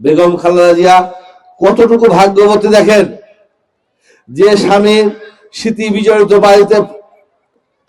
বেগম খালেদা জিয়া কতটুকু ভাগ্যবতী দেখেন, যে স্বামীর স্মৃতি বিজড়িত বাড়িতে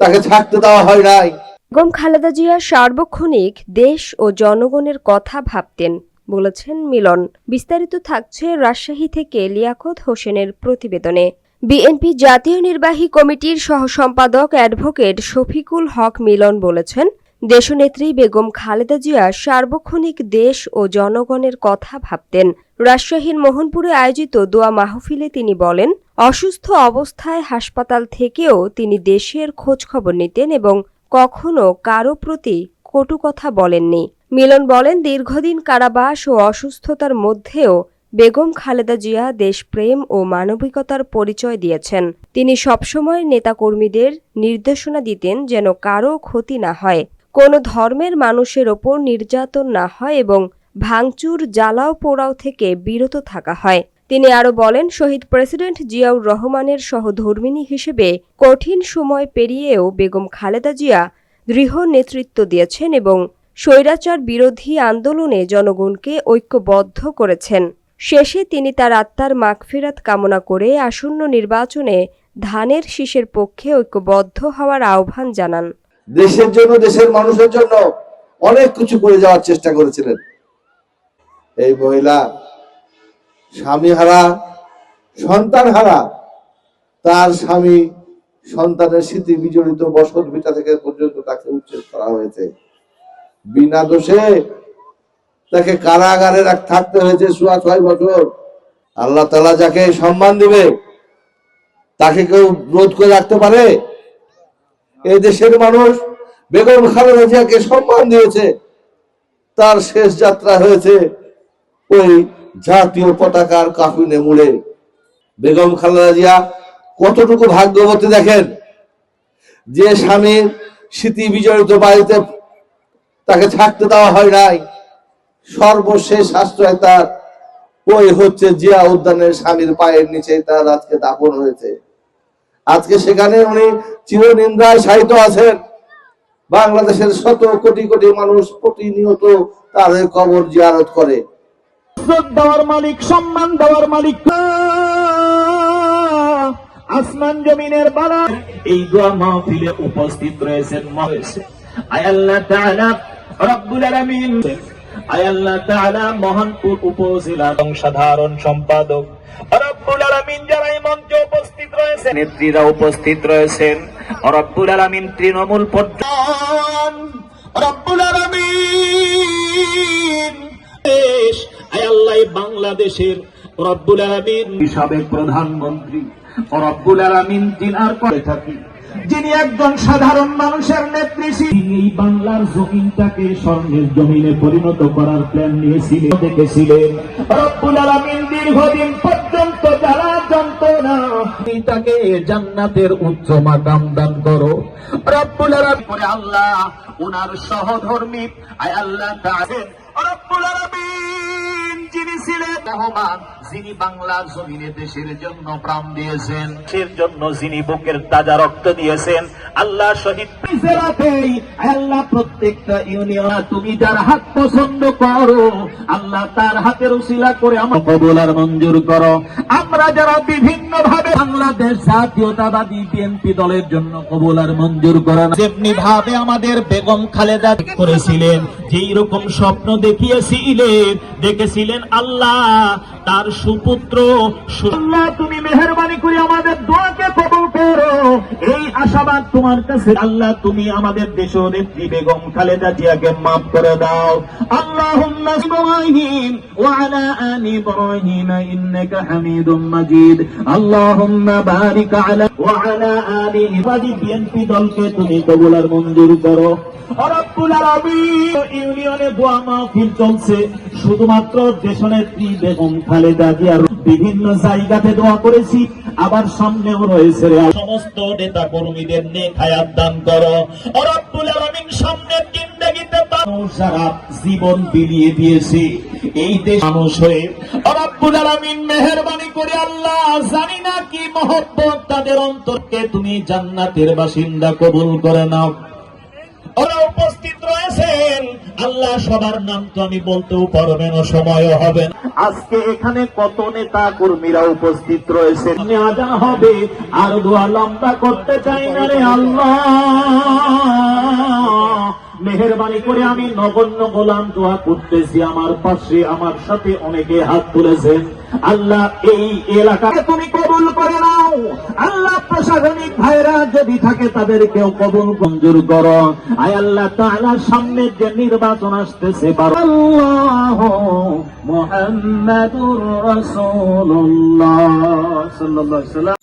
তাকে থাকতে দেওয়া হয় নাই। বেগম খালেদা জিয়া সার্বক্ষণিক দেশ ও জনগণের কথা ভাবতেন বলেছেন মিলন। বিস্তারিত থাকছে রাজশাহী থেকে লিয়াকত হোসেনের প্রতিবেদনে। বিএনপি জাতীয় নির্বাহী কমিটির সহসম্পাদক অ্যাডভোকেট শফিকুল হক মিলন বলেছেন, দেশনেত্রী বেগম খালেদা জিয়া সার্বক্ষণিক দেশ ও জনগণের কথা ভাবতেন। রাজশাহীর মোহনপুরে আয়োজিত দোয়া মাহফিলে তিনি বলেন, অসুস্থ অবস্থায় হাসপাতাল থেকেও তিনি দেশের খোঁজখবর নিতেন এবং কখনো কারো প্রতি কটু কথা বলেননি। মিলন বলেন, দীর্ঘদিন কারাবাস ও অসুস্থতার মধ্যেও বেগম খালেদা জিয়া দেশপ্রেম ও মানবিকতার পরিচয় দিয়েছেন। তিনি সবসময় নেতাকর্মীদের নির্দেশনা দিতেন যেন কারো ক্ষতি না হয়, কোনো ধর্মের মানুষের ওপর নির্যাতন না হয় এবং ভাঙচুর, জ্বালাও পোড়াও থেকে বিরত থাকা হয়। তিনি আরও বলেন, শহীদ প্রেসিডেন্ট জিয়াউর রহমানের সহধর্মিণী হিসেবে কঠিন সময় পেরিয়েও বেগম খালেদা জিয়া দৃঢ় নেতৃত্ব দিয়েছেন এবং স্বৈরাচার বিরোধী আন্দোলনে জনগণকে ঐক্যবদ্ধ করেছেন। শেষে তিনি তার আত্মার মাগফিরাত কামনা করে আসন্ন নির্বাচনে ধানের শীষের পক্ষে ঐক্যবদ্ধ হওয়ার আহ্বান জানান। দেশের জন্য, দেশের মানুষের জন্য অনেক কিছু করে যাওয়ার চেষ্টা করেছিলেন। এই মহিলা স্বামী হারা, সন্তান হারা, তার স্বামী সন্তানের স্মৃতি বিজড়িত বসত ভিটা থেকে পর্যন্ত তাকে উচ্ছেদ করা হয়েছে। বিনা দোষে তাকে কারাগারে থাকতে হয়েছে ৬ বছর। আল্লাহ তাআলা যাকে সম্মান দিবে তাকে কেউ রোধ করে রাখতে পারে? এই দেশের মানুষ বেগম খালেদা জিয়াকে সম্মান দিয়েছে। তার শেষ যাত্রা হয়েছে ওই জাতীয় পতাকার কাফিনে মুড়ে। বেগম খালেদা জিয়া কতটুকু ভাগ্যবতী দেখেন, যে স্বামীর স্মৃতি বিজড়িত বাড়িতে তাকে থাকতে দেওয়া হয় নাই। সর্বশেষ আশ্রয় তার ওই হচ্ছে জিয়া উদ্যানের স্বামীর পায়ের নিচে তার আজকে দাফন হয়েছে। আজকে সেখানে উনি চিরনিন্দায় শায়িত আছেন। বাংলাদেশের শত কোটি কোটি মানুষ প্রতিনিয়ত তার কবর জিয়ারত করে। দেওয়ার মালিক, সম্মান দেওয়ার মালিক, আসমান জমিনের বালা। এই দোয়া মাহফিলে উপস্থিত রয়েছেন আয় আল্লাহ তাআলা রব্বুল আলামিন, আয় আল্লাহ তাআলা মোহনপুর উপজেলার সাধারণ সম্পাদক রব্বুল আলামিন, যারা এই মঞ্চে উপস্থিত রয়েছেন, নেত্রীরা উপস্থিত রয়েছেন, রব্বুল আলামিন তৃণমূল পর্যন্ত রব্বুল আলামিন আয় আল্লাহ বাংলাদেশের রব্বুল আলামিন সাবেক প্রধানমন্ত্রী রব্বুল আলামিন জিনার করে থাকি, যিনি একজন সাধারণ মানুষের নেত্রী, এই বাংলার জমিনটাকে স্বর্ণের জমিনে পরিণত করার প্ল্যান নিয়েছিলেন, দেখেছিলেন। রব্বুল আলামিন দীর্ঘদিন পর্যন্ত যারা যন্ত্রণা, তাকে জান্নাতের উচ্চ মাকাম দান করো রব্বুল আলামিন। করে আল্লাহ ওনার সহধর্মী আয় আল্লাহ তাআলা রব্বুল আলামিন যিনি ছিলেন রহমান, যিনি বাংলার জমিনে দেশের জন্য প্রাণ দিয়েছেন, দেশের জন্য যিনি বুকের তাজা রক্ত দিয়েছেন, আল্লাহ শহীদ আল্লাহ প্রত্যেকটা ইউনিয়ন তুমি যার হাত পছন্দ করো আল্লাহ তার হাতের উসিলা করে আমার কবুল আর মঞ্জুর করো। আমরা যারা বিভিন্ন ভাবে বাংলাদেশ জাতীয়তাবাদী বিএনপি দলের জন্য কবুল আর মঞ্জুর করেন, যেমনি ভাবে আমাদের বেগম খালেদা করেছিলেন, যেই রকম স্বপ্ন দেখেছিলেন আল্লাহ তার সুপুত্র, আল্লাহ তুমি মেহেরবানি করে আমাদের দোয়াকে কবুল করো। এই আশাবাদ তোমার কাছে আল্লাহ, তুমি আমাদের দেশের নেত্রী বেগম খালেদা জিয়াকে মাফ করে দাও। আল্লাহুম্মা ইব্রাহিম ওয়া আলা আলি ইব্রাহিম ইন্নাকা হামিদুম মাজিদ। আল্লাহুম্মা বারিক আলা ওয়া আলা আলি ইব্রাহিম। বিএনপি দলকে তুমি কবুল আর মঞ্জুর করো রব্বুল আলামিন। ইউনিয়নে দোয়া মাহফিল চলছে, শুধুমাত্র দেশনেত্রী বেগম খালেদা জিয়ার বিভিন্ন জায়গাতে দোয়া করেছি, আবার সামনেও রয়েছে সমস্ত নেতা কর্মীদের নেক হায়াত দান করো রব্বুল আলামিন। সামনের জিন্দেগিতে মানুষ যারা জীবন বিলিয়ে দিয়েছে এই দেশ মানুষ হয়ে রব্বুল আলামিন মেহেরবানি করে আল্লাহ জানি না কি মহব্বত তাদের অন্তরকে তুমি জান্নাতের বাসিন্দা কবুল করে নাও। ওরা উপস্থিত রয়েছেন আল্লাহ সবার নাম তো আমি বলতেও পারবে না, সময়ও হবে না। আজকে এখানে কত নেতা কর্মীরা উপস্থিত রয়েছে, আজান হবে আর দোয়া লম্বা করতে চাই না রে আল্লাহ, মেহেরবানি করে আমি নগণ্য গোলাম দোয়া করতেছি। আমার পাশে আমার সাথে অনেকে হাত তুলেছেন। আল্লাহ এই এলাকাকে তুমি কবুল করে নাও। আল্লাহ প্রশাসনিক ভাইরা যদি থাকে তাদেরকেও কবুল মঞ্জুর করো। আয় আল্লাহ তাআলা সামনে যে নির্বাচন আসতেছে, আল্লাহু মুহাম্মাদুর রাসূলুল্লাহ সাল্লাল্লাহু আলাইহি ওয়াসাল্লাম।